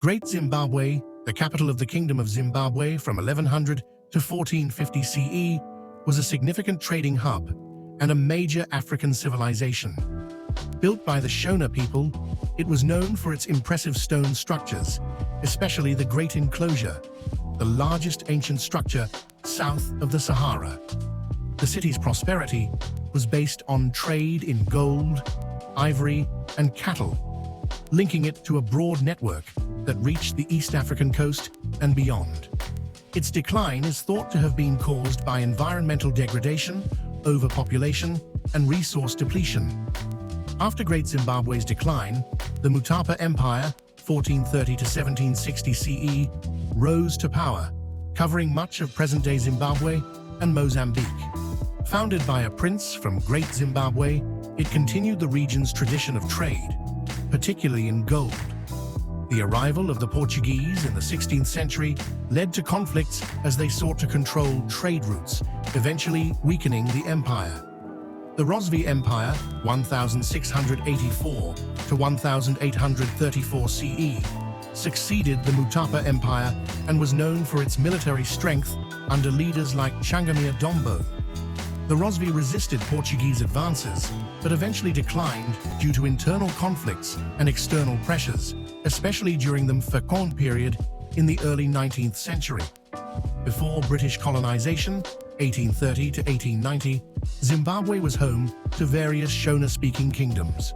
Great Zimbabwe, the capital of the Kingdom of Zimbabwe from 1100 to 1450 CE, was a significant trading hub and a major African civilization. Built by the Shona people, it was known for its impressive stone structures, especially the Great Enclosure, the largest ancient structure south of the Sahara. The city's prosperity was based on trade in gold, ivory, and cattle, linking it to a broad network that reached the East African coast and beyond. Its decline is thought to have been caused by environmental degradation, overpopulation, and resource depletion. After Great Zimbabwe's decline, the Mutapa Empire, 1430 to 1760 CE, rose to power, covering much of present-day Zimbabwe and Mozambique. Founded by a prince from Great Zimbabwe, it continued the region's tradition of trade, particularly in gold. The arrival of the Portuguese in the 16th century led to conflicts as they sought to control trade routes, eventually weakening the empire. The Rosvi Empire, 1684 to 1834 CE, succeeded the Mutapa Empire and was known for its military strength under leaders like Changamire Dombo. The Rosvi resisted Portuguese advances, but eventually declined due to internal conflicts and external pressures, especially during the Mfecond period in the early 19th century. Before British colonization, 1830 to 1890, Zimbabwe was home to various Shona-speaking kingdoms.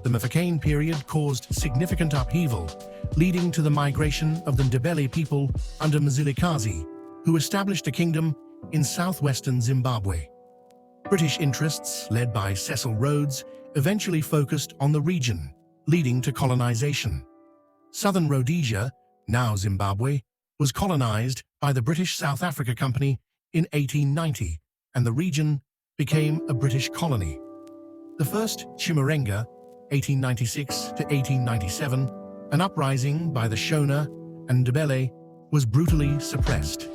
The Mfecond period caused significant upheaval, leading to the migration of the Ndebele people under Mzilikazi, who established a kingdom in southwestern Zimbabwe. British interests, led by Cecil Rhodes, eventually focused on the region, leading to colonization. Southern Rhodesia, now Zimbabwe, was colonized by the British South Africa Company in 1890, and the region became a British colony. The first Chimurenga, 1896 to 1897, an uprising by the Shona and Ndebele, was brutally suppressed.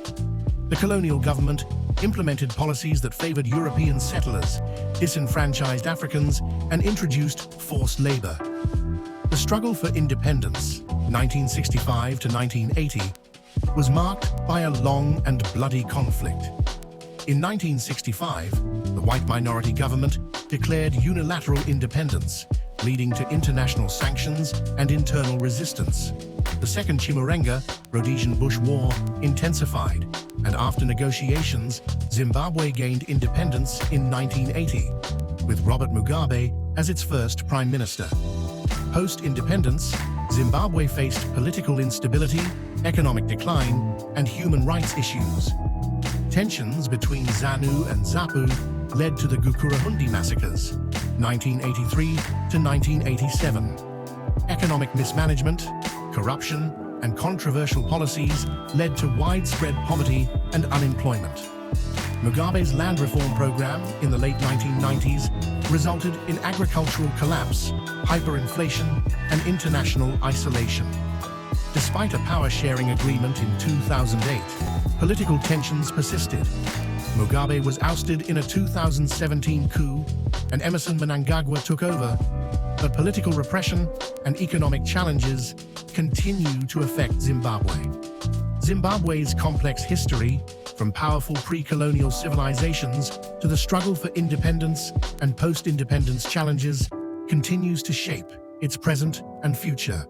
The colonial government implemented policies that favored European settlers, disenfranchised Africans, and introduced forced labor. The struggle for independence, 1965 to 1980, was marked by a long and bloody conflict. In 1965, the white minority government declared unilateral independence, leading to international sanctions and internal resistance. The Second Chimurenga, Rhodesian Bush War, intensified, and after negotiations, Zimbabwe gained independence in 1980, with Robert Mugabe as its first prime minister. Post-independence, Zimbabwe faced political instability, economic decline, and human rights issues. Tensions between ZANU and ZAPU led to the Gukurahundi massacres, 1983 to 1987. Economic mismanagement, corruption, and controversial policies led to widespread poverty and unemployment. Mugabe's land reform program in the late 1990s resulted in agricultural collapse, hyperinflation, and international isolation. Despite a power-sharing agreement in 2008, political tensions persisted. Mugabe was ousted in a 2017 coup, and Emerson Mnangagwa took over. But political repression and economic challenges continue to affect Zimbabwe. Zimbabwe's complex history, from powerful pre-colonial civilizations to the struggle for independence and post-independence challenges, continues to shape its present and future.